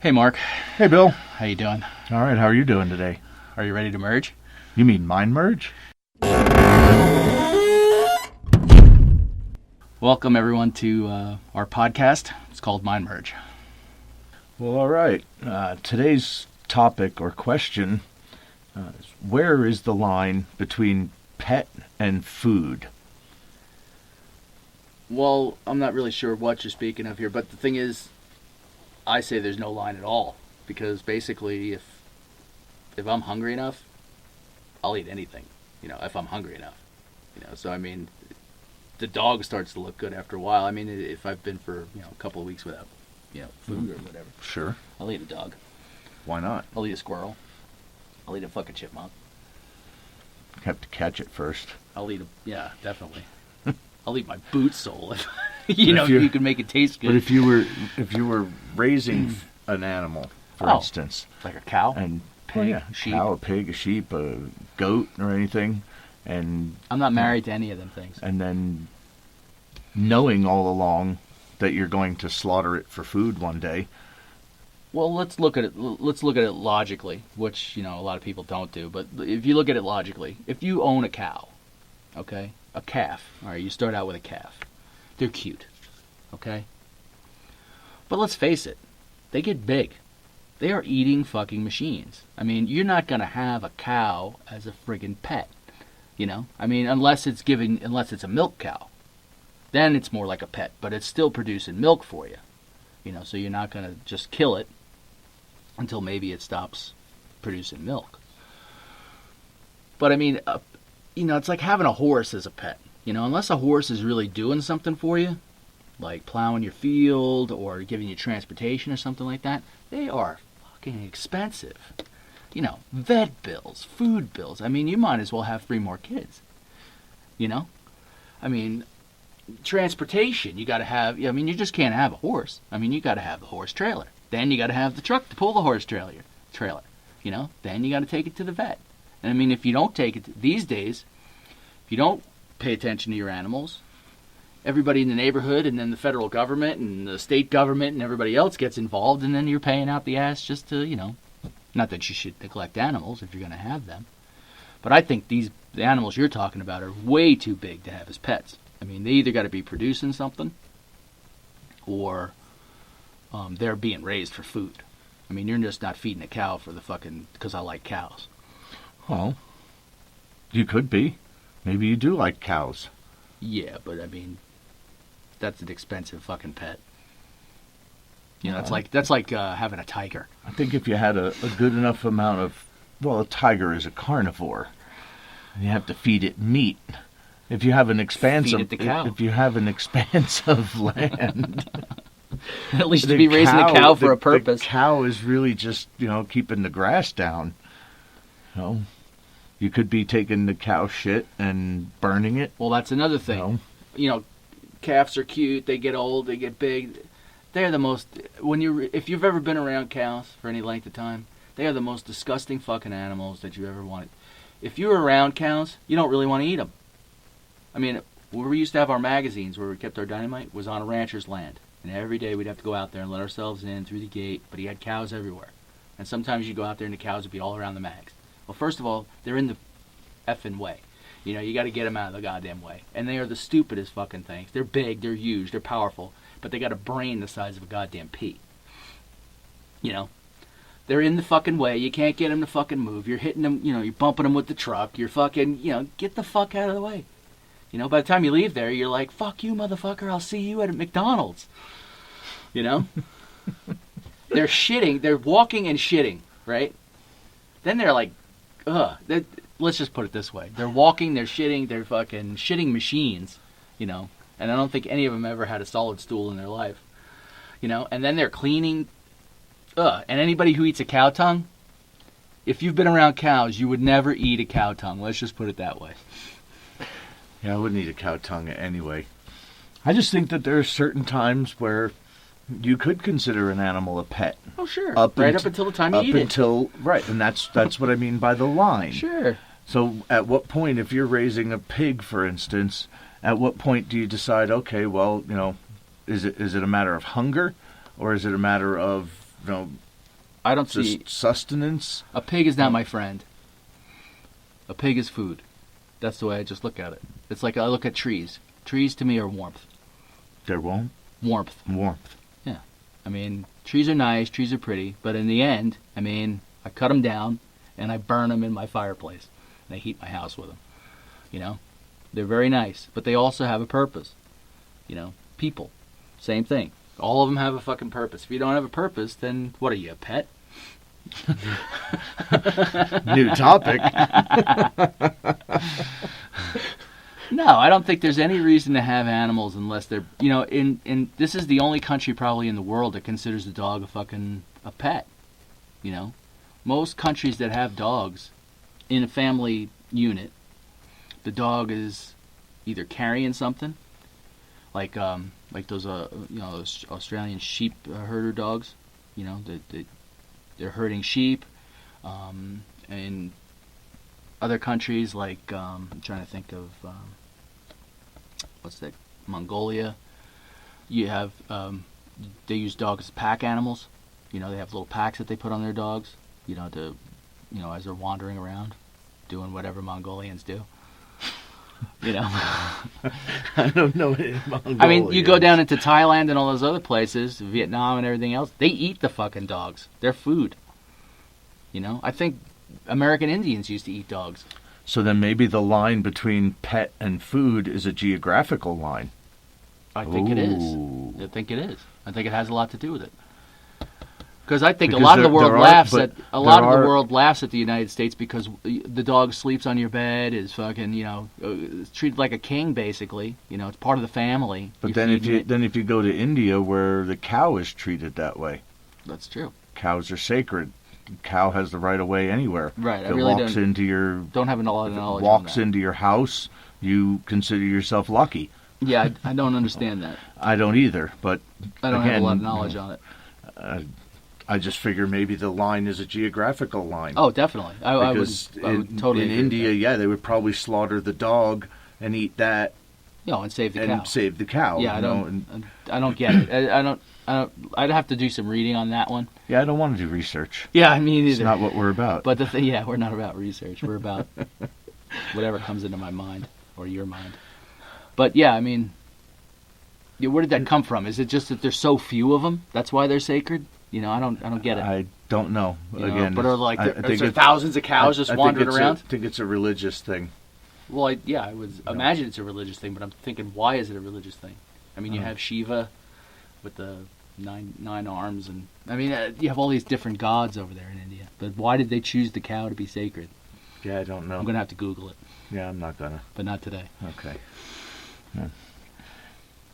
Hey, Mark. Hey, Bill. How you doing? All right, how are you doing today? Are you ready to merge? You mean mind merge? Welcome, everyone, to our podcast. It's called Mind Merge. Well, all right. Today's topic or question is, where is the line between pet and food? Well, I'm not really sure what you're speaking of here, but the thing is, I say there's no line at all. Because basically, if I'm hungry enough, I'll eat anything, if I'm hungry enough. So, I mean, the dog starts to look good after a while. I mean, if I've been for, a couple of weeks without, food or whatever. Sure. I'll eat a dog. Why not? I'll eat a squirrel. I'll eat a fucking chipmunk. You have to catch it first. Yeah, definitely. I'll eat my boot sole if, if you can make it taste good. But if you were raising an animal, for instance. Like a cow? And pig, a sheep. cow, a pig, a sheep, a goat, or anything. And I'm not married to any of them things. And then knowing all along that you're going to slaughter it for food one day. Well, let's look at it logically, which, a lot of people don't do. But if you look at it logically, if you own a cow, okay, a calf, all right, you start out with a calf. They're cute, okay? But let's face it, they get big. They are eating fucking machines. I mean, you're not going to have a cow as a friggin' pet, I mean, unless it's a milk cow. Then it's more like a pet, but it's still producing milk for you. So you're not going to just kill it until maybe it stops producing milk. But I mean, it's like having a horse as a pet. Unless a horse is really doing something for you, like plowing your field or giving you transportation or something like that, they are fucking expensive. Vet bills, food bills. I mean, you might as well have 3 more kids. I mean, transportation, you got to have, you just can't have a horse. I mean, you got to have the horse trailer. Then you got to have the truck to pull the horse trailer. Then you got to take it to the vet. And I mean, if you don't take it, these days, if you don't pay attention to your animals, everybody in the neighborhood and then the federal government and the state government and everybody else gets involved, and then you're paying out the ass just to, not that you should neglect animals if you're going to have them. But I think the animals you're talking about are way too big to have as pets. I mean, they either got to be producing something or they're being raised for food. I mean, you're just not feeding a cow because I like cows. Well, you could be. Maybe you do like cows. Yeah, but I mean, that's an expensive fucking pet. That's like having a tiger. I think if you had a good enough amount of, a tiger is a carnivore. You have to feed it meat. If you have an expanse of land, at least to be raising a cow for a purpose. The cow is really just keeping the grass down. You could be taking the cow shit and burning it. Well, that's another thing. Calves are cute. They get old. They get big. They're the most. If you've ever been around cows for any length of time, they are the most disgusting fucking animals that you ever wanted. If you're around cows, you don't really want to eat them. I mean, where we used to have our magazines, where we kept our dynamite, was on a rancher's land. And every day we'd have to go out there and let ourselves in through the gate, but he had cows everywhere. And sometimes you'd go out there and the cows would be all around the mags. Well, first of all, they're in the effing way. You got to get them out of the goddamn way. And they are the stupidest fucking things. They're big, they're huge, they're powerful, but they got a brain the size of a goddamn pea. They're in the fucking way. You can't get them to fucking move. You're hitting them, you're bumping them with the truck. You're fucking, get the fuck out of the way. By the time you leave there, you're like, fuck you, motherfucker, I'll see you at McDonald's. They're shitting. They're walking and shitting, right? Then they're like, let's just put it this way. They're walking, they're shitting, they're fucking shitting machines, and I don't think any of them ever had a solid stool in their life, and then they're cleaning, and anybody who eats a cow tongue, if you've been around cows, you would never eat a cow tongue. Let's just put it that way. Yeah, I wouldn't eat a cow tongue anyway. I just think that there are certain times where you could consider an animal a pet. Oh, sure. Up until the time you eat it. Right, and that's what I mean by the line. Sure. So at what point, if you're raising a pig, for instance, at what point do you decide, okay, well, is it a matter of hunger, or is it a matter of, I don't see just sustenance. a pig is not my friend. A pig is food. That's the way I just look at it. It's like I look at trees. Trees to me are warmth. They're warm. Warmth. Yeah. I mean, trees are nice, trees are pretty, but in the end, I mean, I cut them down and I burn them in my fireplace and I heat my house with them. You know, they're very nice, but they also have a purpose. You know, people, same thing. All of them have a fucking purpose. If you don't have a purpose, then what are you, a pet? New topic. No, I don't think there's any reason to have animals unless they're, you know, in this is the only country probably in the world that considers a dog a pet. You know, most countries that have dogs in a family unit, the dog is either carrying something, like those those Australian sheep herder dogs, you know, they're herding sheep, in other countries like I'm trying to think of what's that, Mongolia. You have they use dogs as pack animals. You know, they have little packs that they put on their dogs. You know, as they're wandering around, doing whatever Mongolians do. You know, I don't know. Mongolia. I mean, you go down into Thailand and all those other places, Vietnam and everything else. They eat the fucking dogs. They're food. You know, I think American Indians used to eat dogs. So then maybe the line between pet and food is a geographical line. I think it is. Ooh. I think it is. I think it has a lot to do with it. Because I think Because a lot of the there world are- laughs but at there are- the world laughs at the United States because the dog sleeps on your bed, is fucking, you know, is treated like a king basically. You know, it's part of the family. But You're then feeding it. if you go to India where the cow is treated that way, That's true. cows are sacred. Cow has the right of way anywhere. Right. If I it really walks into your don't have a lot of if it knowledge. walks on that. into your house, you consider yourself lucky. Yeah, I don't understand that. I don't either, but I don't again, have a lot of knowledge on it. I just figure maybe the line is a geographical line. Oh, definitely. I would because totally in agree with India, that. yeah, they would probably slaughter the dog and eat that You know, and save the and cow. save the cow. Yeah, you know, and, I don't get it. I don't. I'd have to do some reading on that one. yeah, I don't want to do research. Yeah, I mean It's either. not what we're about. But the thing, yeah, we're not about research. We're about whatever comes into my mind or your mind. But yeah, I mean, yeah, where did that come from? Is it just that there's so few of them? That's why they're sacred? You know, I don't get it. I don't know. You know, Again, but are like I is think there it's- thousands of cows just I think wandering it's around? I think it's a religious thing. Well, yeah, I would imagine it's a religious thing, but I'm thinking, why is it a religious thing? I mean, you have Shiva with the nine arms, and I mean, you have all these different gods over there in India. But why did they choose the cow to be sacred? Yeah, I don't know. I'm gonna have to Google it, Yeah, I'm not gonna. but not today. Okay. Yeah.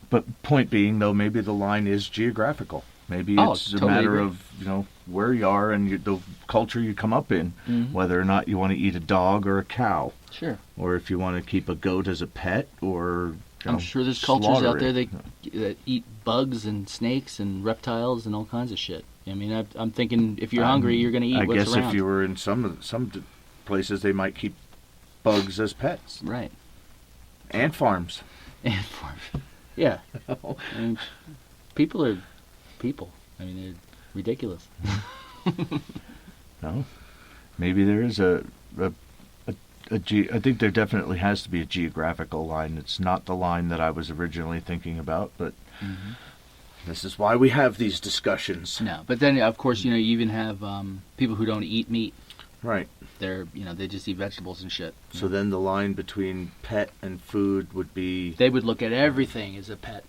But point being, though, maybe the line is geographical. Maybe Oh, it's a totally matter agree. of where you are and the culture you come up in, Mhm. whether or not you want to eat a dog or a cow, Sure, or if you want to keep a goat as a pet, or I'm sure there's cultures slaughter out there it. that eat bugs and snakes and reptiles and all kinds of shit. I mean, I'm thinking if you're hungry, you're gonna eat I what's guess around. if you were in some places, they might keep bugs as pets. Right. Ant farms. And yeah, I mean, people are people. I mean, they're ridiculous. No, maybe there is I think there definitely has to be a geographical line. It's not the line that I was originally thinking about, but this is why we have these discussions. No, but then of course you even have people who don't eat meat. Right. They just eat vegetables and shit. So then the line between pet and food would be They would look at everything as a pet,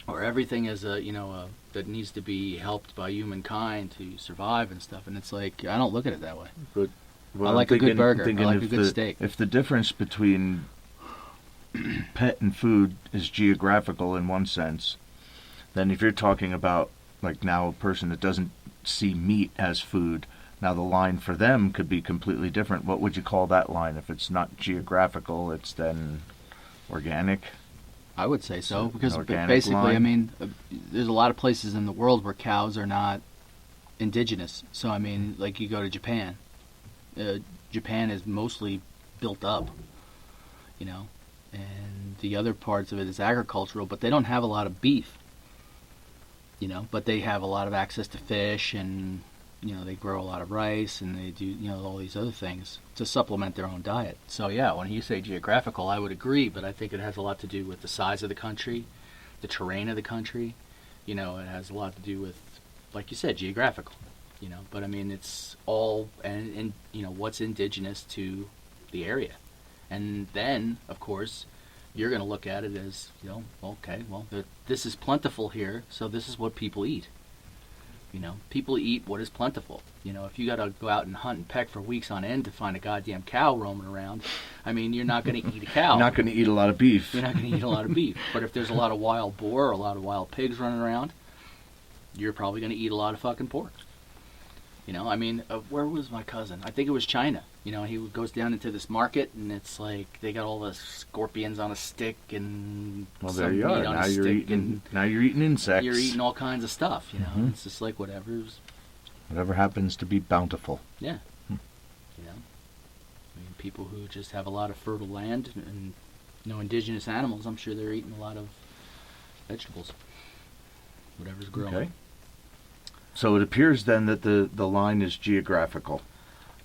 or everything as that needs to be helped by humankind to survive and stuff. And it's like I don't look at it that way. good. Well, I I'm like a good burger. I thinking like a if good steak. If the difference between pet and food is geographical in one sense, then if you're talking about like now a person that doesn't see meat as food, now the line for them could be completely different. What would you call that line? If it's not geographical, it's then organic. I would say so because organic basically, line. I mean, there's a lot of places in the world where cows are not indigenous. So I mean, like you go to Japan. Japan is mostly built up, and the other parts of it is agricultural, but they don't have a lot of beef, but they have a lot of access to fish and, they grow a lot of rice and they do all these other things to supplement their own diet. So yeah, when you say geographical, I would agree, but I think it has a lot to do with the size of the country, the terrain of the country. It has a lot to do with, like you said, geographical. But I mean, it's all and what's indigenous to the area, and then of course you're going to look at it as okay, well, this is plentiful here, so this is what people eat. People eat what is plentiful. If you got to go out and hunt and peck for weeks on end to find a goddamn cow roaming around, I mean, you're not going to eat a cow. You're not going to eat a lot of beef. You're not going to eat a lot of beef. But if there's a lot of wild boar or a lot of wild pigs running around, you're probably going to eat a lot of fucking pork. I mean, where was my cousin? I think it was China. He goes down into this market, and it's like they got all the scorpions on a stick and there you are. Now you're eating insects. You're eating all kinds of stuff. It's just like whatever happens to be bountiful. Yeah. I mean, people who just have a lot of fertile land and indigenous animals, I'm sure they're eating a lot of vegetables. Whatever's growing. Okay. So it appears then that the line is geographical.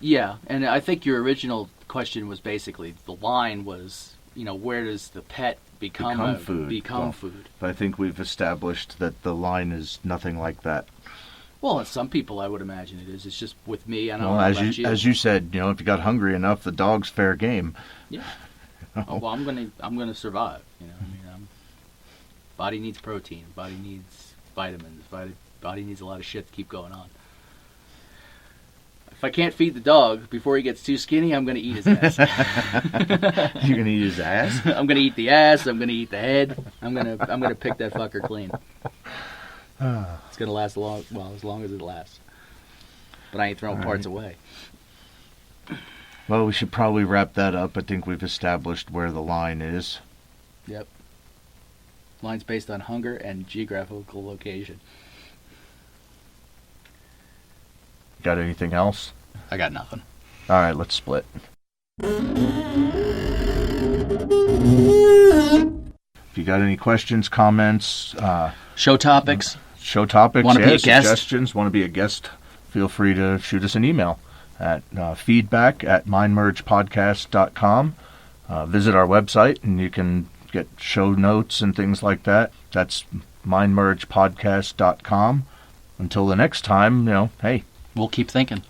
Yeah, and I think your original question was basically the line was, where does the pet become food? Food. But I think we've established that the line is nothing like that. Well, some people I would imagine it is. It's just with me, I don't know about you. As you said, if you got hungry enough, the dog's fair game. Yeah. Oh, well, I'm gonna survive. I mean, body needs protein. Body needs vitamins. Body needs a lot of shit to keep going on. If I can't feed the dog before he gets too skinny, I'm going to eat his ass. You're going to eat his ass? I'm going to eat the ass. I'm going to eat the head. I'm going to pick that fucker clean. It's going to last as long as it lasts. But I ain't throwing parts away. Well, we should probably wrap that up. I think we've established where the line is. Yep. Line's based on hunger and geographical location. Got anything else? I got nothing. All right, let's split. If you got any questions, comments, show topics, want to be a guest, suggestions, want to be a guest, feel free to shoot us an email at feedback@mindmergepodcast.com. Visit our website and you can get show notes and things like that. That's mindmergepodcast.com. Until the next time, hey. We'll keep thinking.